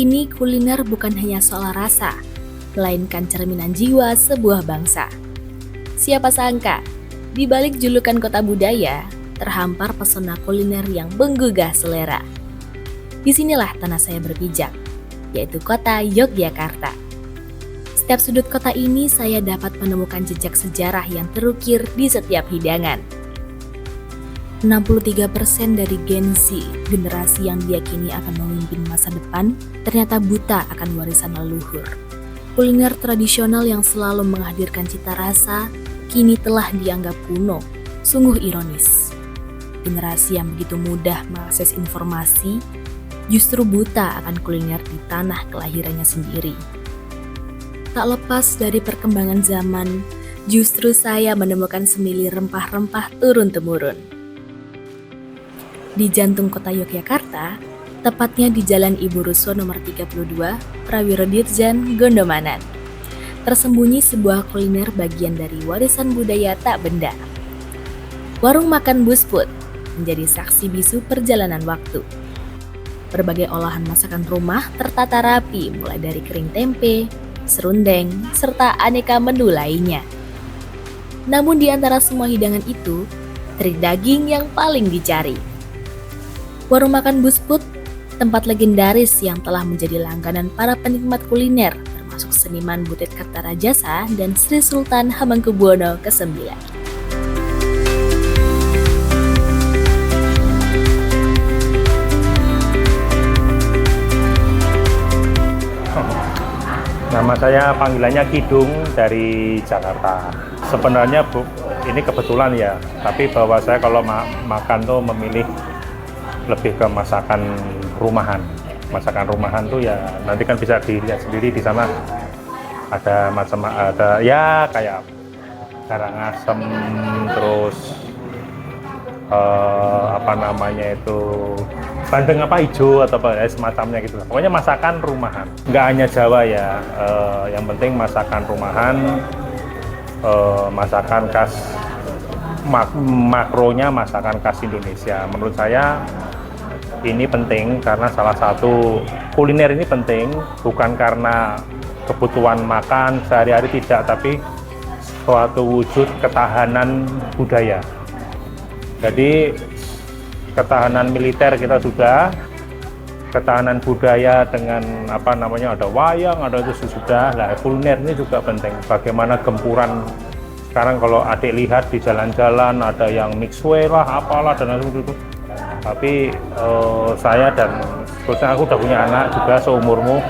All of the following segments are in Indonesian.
kini kuliner bukan hanya soal rasa, melainkan cerminan jiwa sebuah bangsa. Siapa sangka, di balik julukan kota budaya, terhampar pesona kuliner yang menggugah selera. Disinilah tanah saya berpijak, yaitu kota Yogyakarta. Setiap sudut kota ini saya dapat menemukan jejak sejarah yang terukir di setiap hidangan. 63% dari Gen Z, generasi yang diyakini akan memimpin masa depan, ternyata buta akan warisan leluhur. Kuliner tradisional yang selalu menghadirkan cita rasa, kini telah dianggap kuno. Sungguh ironis. Generasi yang begitu mudah mengakses informasi, justru buta akan kuliner di tanah kelahirannya sendiri. Tak lepas dari perkembangan zaman, justru saya menemukan semili rempah-rempah turun-temurun. Di jantung kota Yogyakarta, tepatnya di Jalan Ibu Ruso nomor 32, Prawiro Dirjan, Gondomanan, tersembunyi sebuah kuliner bagian dari warisan budaya tak benda. Warung makan Busput menjadi saksi bisu perjalanan waktu. Berbagai olahan masakan rumah tertata rapi mulai dari kering tempe, serundeng, serta aneka menu lainnya. Namun di antara semua hidangan itu, teri daging yang paling dicari. Warung makan Busput, tempat legendaris yang telah menjadi langganan para penikmat kuliner, termasuk seniman Butet Kertarajasa dan Sri Sultan Hamengkubuwono ke-9. Nama saya panggilannya Kidung dari Jakarta. Sebenarnya ini kebetulan ya, tapi bahwa saya kalau makan tuh memilih lebih ke masakan rumahan. Masakan rumahan tuh ya nanti kan bisa dilihat sendiri di sana ada ya kayak garang asem, terus bandeng hijau atau semacamnya gitu. Pokoknya masakan rumahan. Nggak hanya Jawa ya, yang penting masakan rumahan, masakan khas makronya masakan khas Indonesia. Menurut saya ini penting karena salah satu kuliner ini penting bukan karena kebutuhan makan sehari-hari tidak, tapi suatu wujud ketahanan budaya. Jadi ketahanan militer kita sudah, ketahanan budaya dengan ada wayang, ada itu sudah. Nah, kuliner ini juga penting. Bagaimana gempuran sekarang kalau adik lihat di jalan-jalan ada yang mixed way lah, apalah dan lain-lain itu. Tapi saya dan terusnya aku udah punya anak juga seumurmu,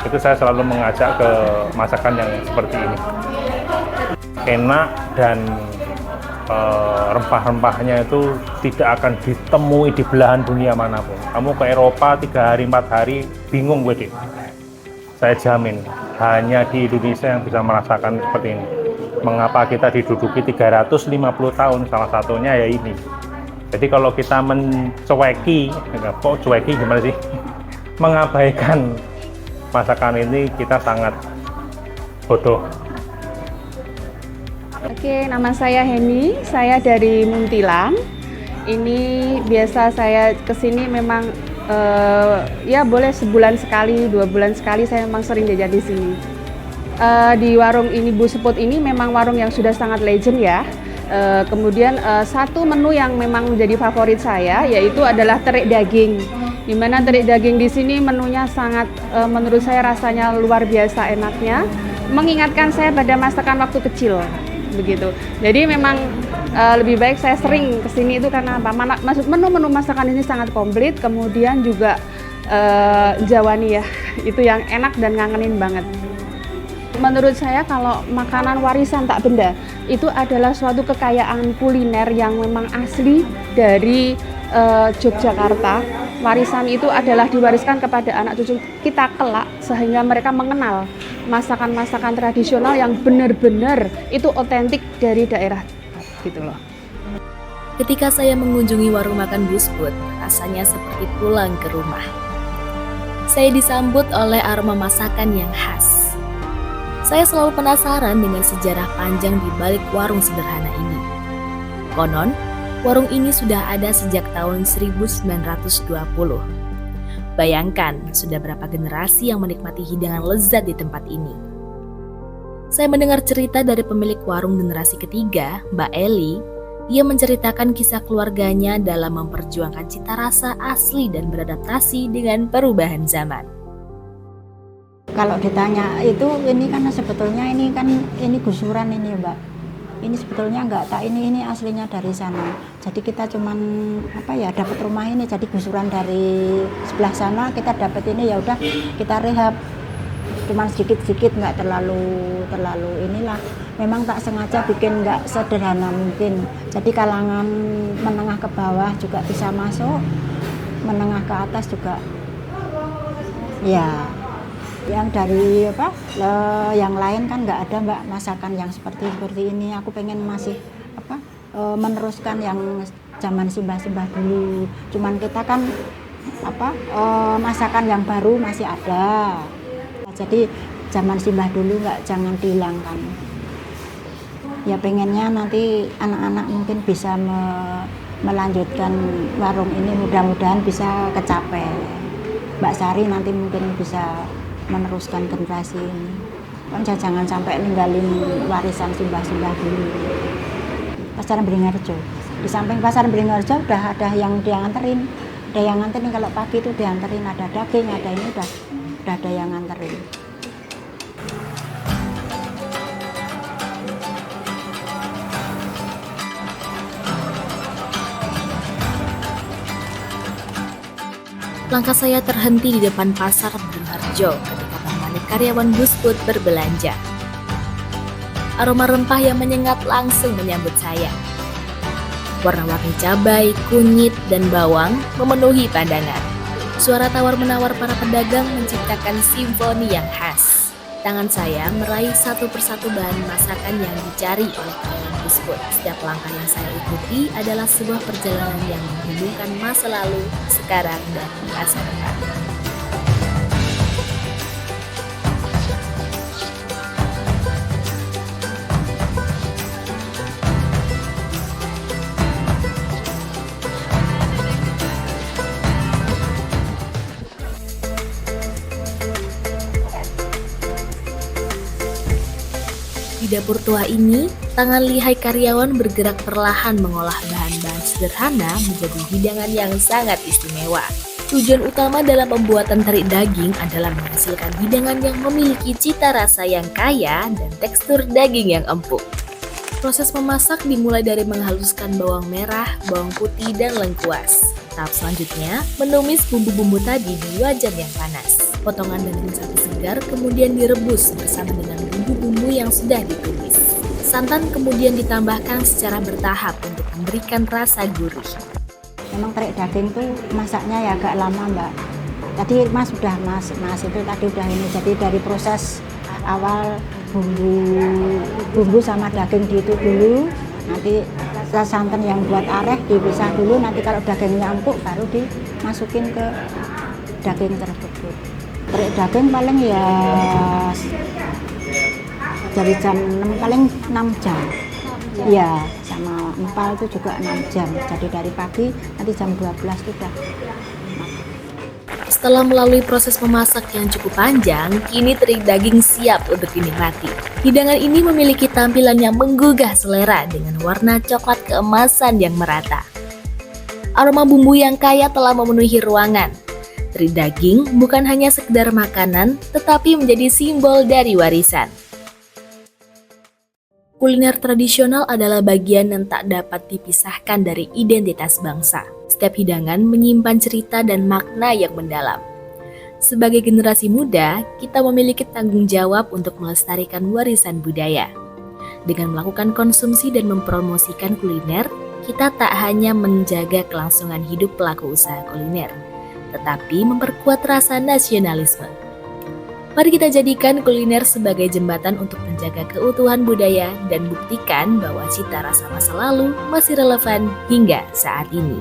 itu saya selalu mengajak ke masakan yang seperti ini. Enak dan rempah-rempahnya itu tidak akan ditemui di belahan dunia manapun. Kamu ke Eropa 3 hari 4 hari bingung gue deh. Saya jamin hanya di Indonesia yang bisa merasakan seperti ini. Mengapa kita diduduki 350 tahun, salah satunya ya ini. Jadi kalau kita gimana sih? Mengabaikan masakan ini, kita sangat bodoh. Oke, nama saya Heni, saya dari Muntilan. Ini biasa saya kesini memang ya boleh sebulan sekali, 2 bulan sekali saya memang sering jajan di sini. Di warung ini Busput ini memang warung yang sudah sangat legend ya. Kemudian satu menu yang memang menjadi favorit saya yaitu adalah terik daging. Di mana terik daging di sini menunya sangat menurut saya rasanya luar biasa enaknya, mengingatkan saya pada masakan waktu kecil begitu. Jadi memang lebih baik saya sering kesini itu karena apa? Menu-menu masakan ini sangat komplit, kemudian juga Jawani ya, itu yang enak dan ngangenin banget. Menurut saya kalau makanan warisan tak benda itu adalah suatu kekayaan kuliner yang memang asli dari Yogyakarta. Warisan itu adalah diwariskan kepada anak cucu kita kelak sehingga mereka mengenal masakan-masakan tradisional yang benar-benar itu otentik dari daerah gitu loh. Ketika saya mengunjungi warung makan Busput, rasanya seperti pulang ke rumah. Saya disambut oleh aroma masakan yang khas. Saya selalu penasaran dengan sejarah panjang di balik warung sederhana ini. Konon, warung ini sudah ada sejak tahun 1920. Bayangkan, sudah berapa generasi yang menikmati hidangan lezat di tempat ini. Saya mendengar cerita dari pemilik warung generasi ketiga, Mbak Eli. Ia menceritakan kisah keluarganya dalam memperjuangkan cita rasa asli dan beradaptasi dengan perubahan zaman. Kalau ditanya itu, ini kan sebetulnya ini gusuran ini Mbak. Ini sebetulnya ini aslinya dari sana. Jadi kita cuman dapat rumah ini, jadi gusuran dari sebelah sana kita dapat ini, ya udah kita rehab. Cuman sedikit-sedikit, nggak terlalu inilah. Memang tak sengaja bikin nggak sederhana mungkin. Jadi kalangan menengah ke bawah juga bisa masuk, menengah ke atas juga. Ya. Yang dari yang lain kan nggak ada Mbak masakan yang seperti ini. Aku pengen masih meneruskan yang zaman simbah-simbah dulu. Cuman kita kan masakan yang baru masih ada. Jadi zaman simbah dulu jangan dihilangkan. Ya pengennya nanti anak-anak mungkin bisa melanjutkan warung ini, mudah-mudahan bisa kecapai. Mbak Sari nanti mungkin bisa meneruskan generasi ini. Kan jangan sampai ninggalin warisan simbah-simbah dulu. Pasar Beringharjo. Di samping Pasar Beringharjo udah ada yang dianterin. Ada yang nganterin kalau pagi itu dianterin, ada daging, ada ini udah ada yang nganterin. Langkah saya terhenti di depan Pasar Beringharjo ketika menemani karyawan Busfood berbelanja. Aroma rempah yang menyengat langsung menyambut saya. Warna-warni cabai, kunyit, dan bawang memenuhi pandangan. Suara tawar-menawar para pedagang menciptakan simfoni yang khas. Tangan saya meraih satu persatu bahan masakan yang dicari oleh karyawan Busfood. Setiap langkah yang saya ikuti adalah sebuah perjalanan yang menghubungkan masa lalu, sekarang, dan masa depan. Di dapur tua ini, tangan lihai karyawan bergerak perlahan mengolah bahan-bahan sederhana menjadi hidangan yang sangat istimewa. Tujuan utama dalam pembuatan terik daging adalah menghasilkan hidangan yang memiliki cita rasa yang kaya dan tekstur daging yang empuk. Proses memasak dimulai dari menghaluskan bawang merah, bawang putih, dan lengkuas. Tahap selanjutnya, menumis bumbu-bumbu tadi di wajan yang panas. Potongan daging sapi segar kemudian direbus bersama dengan bumbu-bumbu yang sudah ditumis. Santan kemudian ditambahkan secara bertahap untuk memberikan rasa gurih. Memang terik daging tuh masaknya ya agak lama Mbak. Tadi Mas itu tadi udah ini. Jadi dari proses awal bumbu sama daging itu dulu, nanti santan yang buat areh dipisah dulu, nanti kalau dagingnya empuk baru dimasukin ke daging tersebut. Terik daging paling ya dari jam 6 paling 6 jam. Ya, sama empal itu juga 6 jam. Jadi dari pagi nanti jam 12 sudah. Setelah melalui proses memasak yang cukup panjang, kini terik daging siap untuk dinikmati. Hidangan ini memiliki tampilan yang menggugah selera dengan warna coklat keemasan yang merata. Aroma bumbu yang kaya telah memenuhi ruangan. Terik daging bukan hanya sekedar makanan, tetapi menjadi simbol dari warisan. Kuliner tradisional adalah bagian yang tak dapat dipisahkan dari identitas bangsa. Setiap hidangan menyimpan cerita dan makna yang mendalam. Sebagai generasi muda, kita memiliki tanggung jawab untuk melestarikan warisan budaya. Dengan melakukan konsumsi dan mempromosikan kuliner, kita tak hanya menjaga kelangsungan hidup pelaku usaha kuliner, tetapi memperkuat rasa nasionalisme. Mari kita jadikan kuliner sebagai jembatan untuk menjaga keutuhan budaya dan buktikan bahwa cita rasa masa lalu masih relevan hingga saat ini.